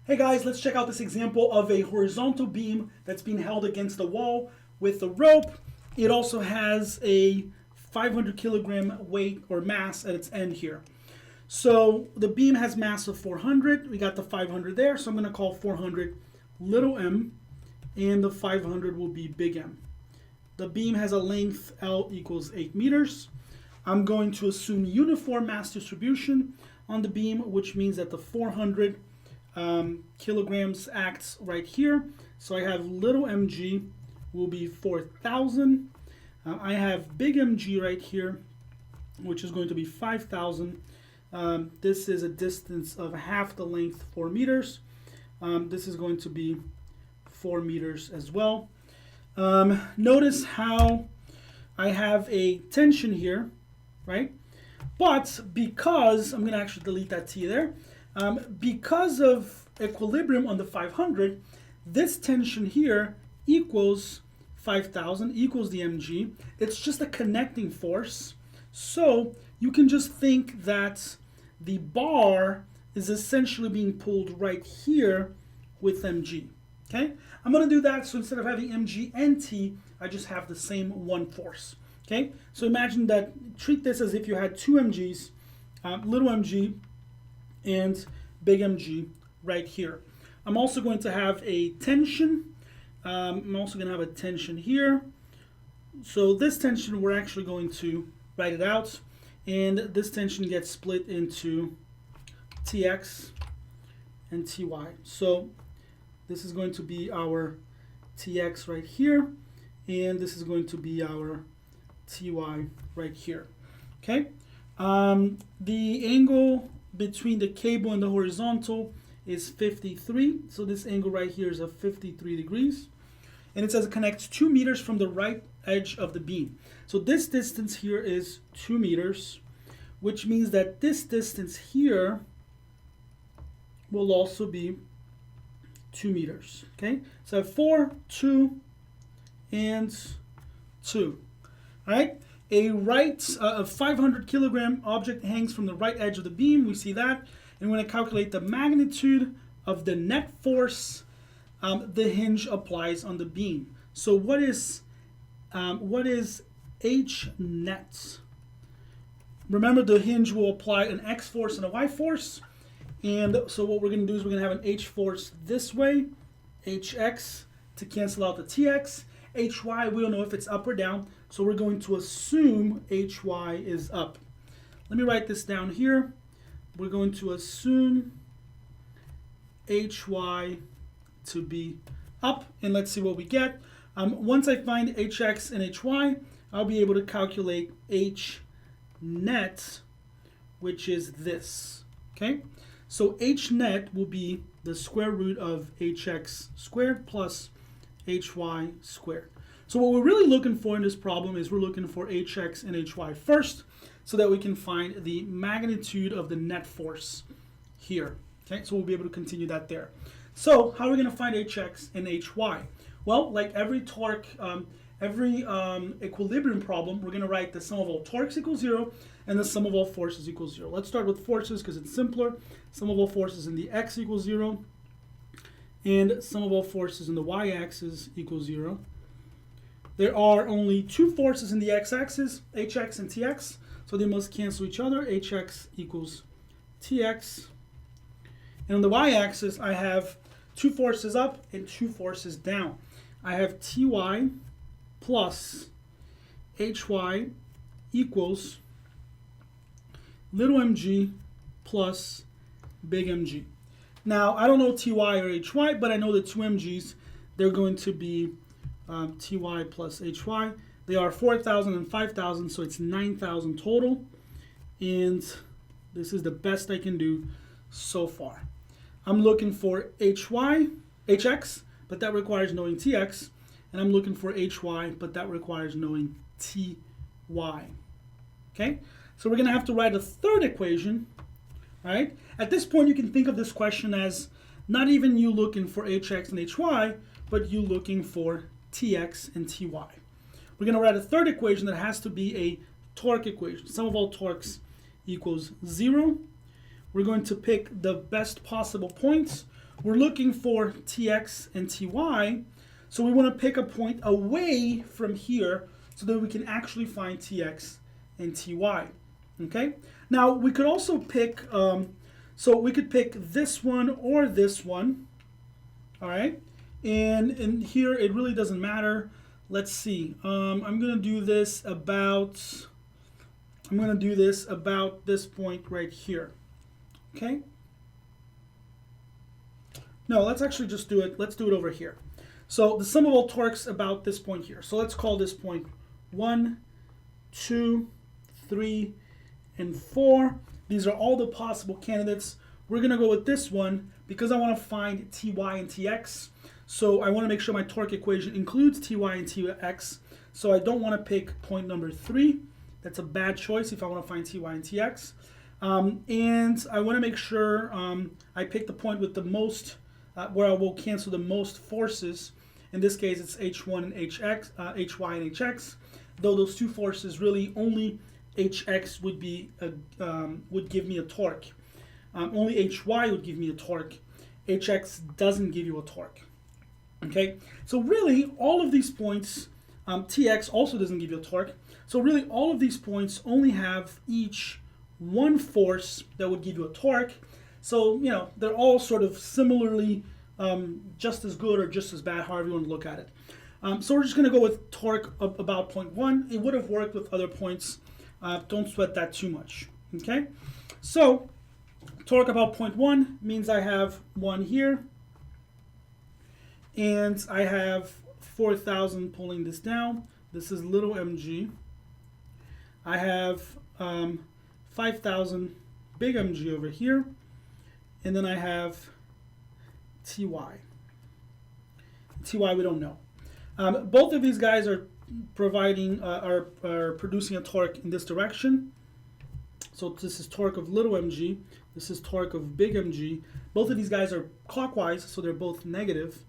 Hey guys, let's check out this example of a horizontal beam that's being held against the wall with a rope. It also has a 500 kilogram weight or mass at its end here. So the beam has mass of 400. We got the 500 there, so I'm going to call 400 little m, and the 500 will be big M. The beam has a length L equals 8 meters. I'm going to assume uniform mass distribution on the beam, which means that the 400 kilograms acts right here. So I have little mg will be 4,000. I have big mg right here, which is going to be 5,000. This is a distance of half the length, 4 meters. This is going to be 4 meters as well. Notice how I have a tension here, right? But because, I'm going to actually delete that T there, because of equilibrium on the 500, this tension here equals 5,000, equals the mg. It's just a connecting force. So you can just think that the bar is essentially being pulled right here with mg. Okay, I'm going to do that, so instead of having mg and t, I just have the same one force. Okay, so imagine that, treat this as if you had two mg's, little mg and big mg right here. I'm also going to have a tension. I'm also going to have a tension here. So this tension, we're actually going to write it out, and this tension gets split into tx and ty. So this is going to be our tx right here, and this is going to be our ty right here. Okay, the angle between the cable and the horizontal is 53. So this angle right here is of 53 degrees. And it says it connects 2 meters from the right edge of the beam. So this distance here is 2 meters, which means that this distance here will also be 2 meters. Okay, so I have 4, 2, and 2. All right, a 500 kilogram object hangs from the right edge of the beam. We see that. And when I calculate the magnitude of the net force the hinge applies on the beam. So what is H net? Remember, the hinge will apply an X force and a Y force. And so what we're going to do is we're going to have an H force this way, HX to cancel out the TX. HY, we don't know if it's up or down, so we're going to assume HY is up. Let me write this down here. We're going to assume HY to be up, and let's see what we get. Once I find HX and HY, I'll be able to calculate H net, which is this. Okay, so H net will be the square root of HX squared plus HY squared. So what we're really looking for in this problem is we're looking for HX and HY first, so that we can find the magnitude of the net force here. Okay, so we'll be able to continue that there. So how are we going to find HX and HY? Well, like every torque, every equilibrium problem, we're going to write the sum of all torques equals 0 and the sum of all forces equals 0. Let's start with forces because it's simpler. Sum of all forces in the x equals 0, and sum of all forces in the y-axis equals 0. There are only two forces in the x-axis, hx and tx, so they must cancel each other. Hx equals tx. And on the y-axis, I have two forces up and two forces down. I have ty plus hy equals little mg plus big mg. Now, I don't know ty or hy, but I know the two mg's, they're going to be ty plus hy. They are 4,000 and 5,000, so it's 9,000 total. And this is the best I can do so far. I'm looking for hx, but that requires knowing tx. And I'm looking for hy, but that requires knowing ty. Okay, so we're going to have to write a third equation. Right? At this point, you can think of this question as not even you looking for hx and hy, but you looking for tx and ty. We're going to write a third equation that has to be a torque equation. Sum of all torques equals 0. We're going to pick the best possible points we're looking for Tx and Ty, so we want to pick a point away from here so that we can actually find Tx and Ty. Okay? Now, we could also pick, so we could pick this one or this one, all right? And here, it really doesn't matter. Let's see. I'm going to do this about this point right here. Okay? No, let's actually just do it. Let's do it over here. So the sum of all torques about this point here. So let's call this point 1, 2, 3, and 4. These are all the possible candidates. We're going to go with this one because I want to find Ty and Tx. So I want to make sure my torque equation includes Ty and Tx. So I don't want to pick point number 3. That's a bad choice if I want to find Ty and Tx. And I want to make sure I pick the point with the most, where I will cancel the most forces. In this case, it's H1 and Hx, Hy and Hx. Though those two forces really only Hx would give me a torque. Only Hy would give me a torque. Hx doesn't give you a torque. Okay, so really all of these points, Tx also doesn't give you a torque. So really all of these points only have each one force that would give you a torque. So, you know, they're all sort of similarly just as good or just as bad, however you want to look at it. So we're just going to go with torque of about 0.1. It would have worked with other points. Don't sweat that too much. Okay, so torque about 0.1 means I have 1 here. And I have 4,000 pulling this down. This is little mg. I have 5,000 big mg over here. And then I have Ty. Ty we don't know. Both of these guys are providing are producing a torque in this direction. So this is torque of little mg. This is torque of big mg. Both of these guys are clockwise, so they're both negative.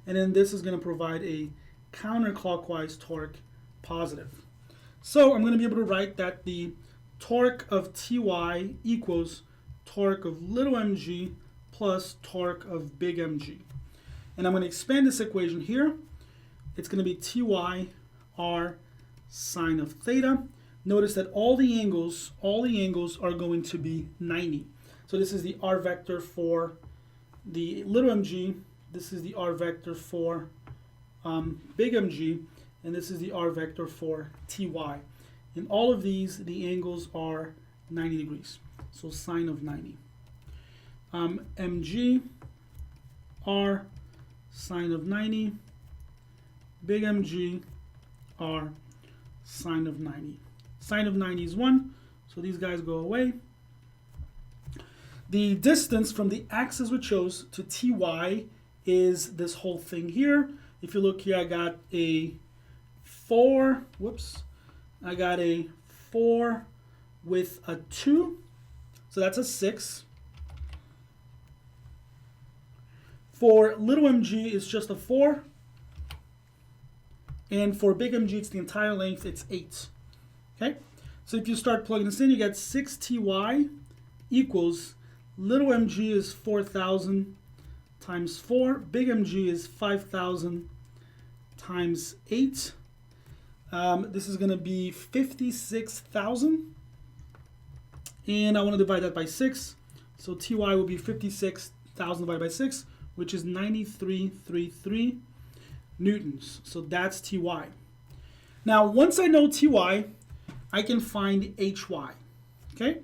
And then this is going to provide a counterclockwise torque, positive. So I'm going to be able to write that the torque of Ty equals torque of little mg plus torque of big mg. And I'm going to expand this equation here. It's going to be Ty r sine of theta. Notice that all the angles are going to be 90. So this is the r vector for the little mg. This is the r vector for big mg, and this is the r vector for Ty. In all of these, the angles are 90 degrees, so sine of 90. Mg, r, sine of 90, big mg, r, sine of 90. Sine of 90 is 1, so these guys go away. The distance from the axis we chose to Ty is this whole thing here. If you look here, I got a 4, I got a 4 with a 2, so that's a 6. For little mg, it's just a 4. And for big mg, it's the entire length, it's 8. Okay? So if you start plugging this in, you get 6 Ty equals, little mg is 4,000 times 4. Big mg is 5,000 times 8. This is going to be 56,000. And I want to divide that by 6. So Ty will be 56,000 divided by 6, which is 9333 newtons. So that's Ty. Now, once I know Ty, I can find Hy. Okay?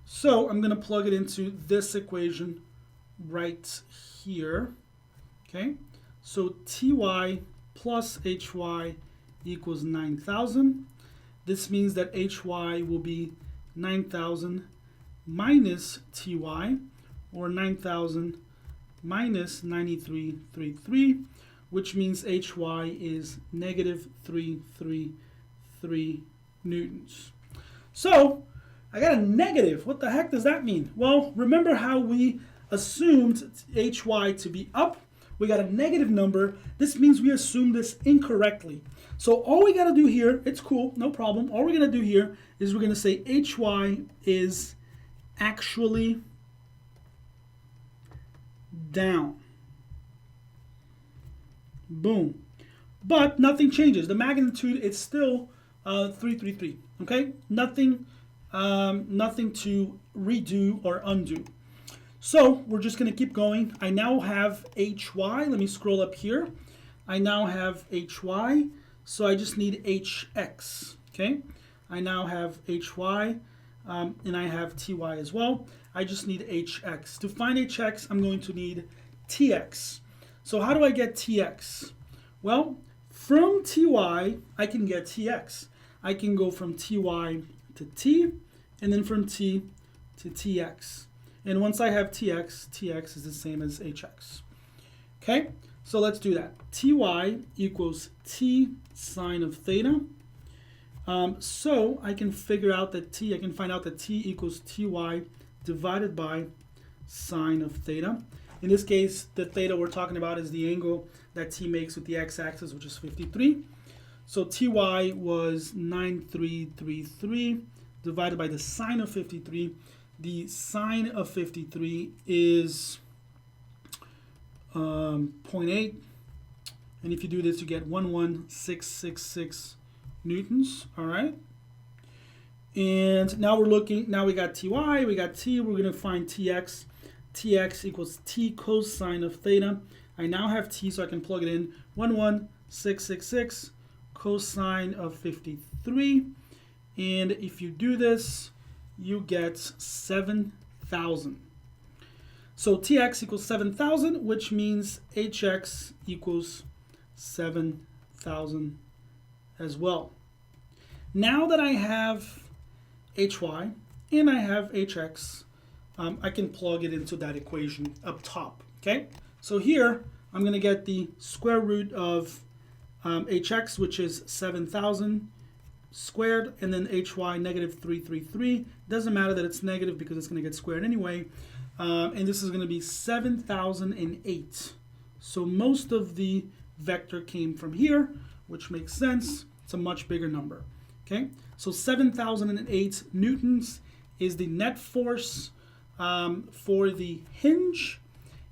So I'm going to plug it into this equation right here. Okay? So Ty plus Hy equals 9,000. This means that Hy will be 9,000 minus Ty, or 9,000 minus 9333, which means Hy is negative 333 newtons. So I got a negative. What the heck does that mean? Well, remember how we assumed Hy to be up? We got a negative number. This means we assumed this incorrectly. So all we got to do here, it's cool, no problem. All we're going to do here is we're going to say Hy is actually down. Boom. But nothing changes. The magnitude is still 333. Okay, nothing to redo or undo. So we're just going to keep going. I now have HY. Let me scroll up here. I now have HY. So I just need HX. Okay, I now have HY and I have TY as well. I just need HX. To find HX, I'm going to need TX. So how do I get TX? Well, from TY, I can get TX. I can go from TY to T, and then from T to TX. And once I have TX, TX is the same as HX. Okay, so let's do that. TY equals T sine of theta. So I can figure out that I can find out that T equals TY divided by sine of theta. In this case, the theta we're talking about is the angle that T makes with the x-axis, which is 53. So TY was 9333 divided by the sine of 53. The sine of 53 is 0.8. And if you do this, you get 11666 newtons. All right. And now we're looking, now we got TY, we got T, we're going to find TX. TX equals T cosine of theta. I now have T, so I can plug it in. 11666 cosine of 53. And if you do this, you get 7,000. So TX equals 7,000, which means HX equals 7,000 as well. Now that I have HY and I have HX, I can plug it into that equation up top. Okay, so here I'm going to get the square root of HX, which is 7,000 squared, and then HY negative 333. Doesn't matter that it's negative because it's going to get squared anyway. And this is going to be 7,008. So most of the vector came from here, which makes sense. It's a much bigger number. Okay, so 7,008 newtons is the net force for the hinge,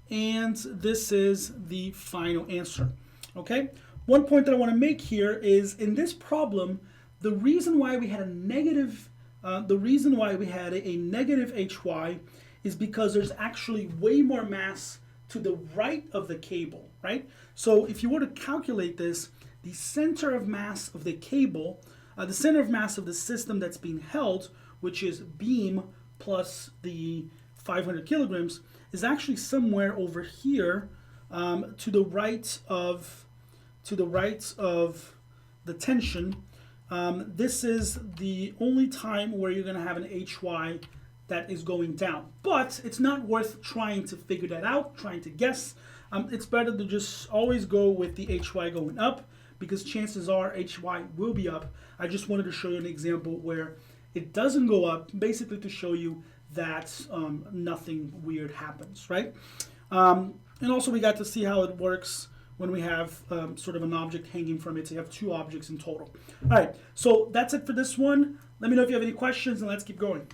and this is the final answer. Okay, one point that I want to make here is in this problem, the reason why we had a negative HY is because there's actually way more mass to the right of the cable, right? So if you were to calculate this, the center of mass of the cable, the center of mass of the system that's being held, which is beam plus the 500 kilograms, is actually somewhere over here to the right of the tension. This is the only time where you're going to have an HY that is going down. But it's not worth trying to figure that out, trying to guess. It's better to just always go with the HY going up, because chances are HY will be up. I just wanted to show you an example where it doesn't go up, basically to show you that nothing weird happens, right? And also we got to see how it works when we have sort of an object hanging from it. So you have two objects in total. All right, so that's it for this one. Let me know if you have any questions, and let's keep going.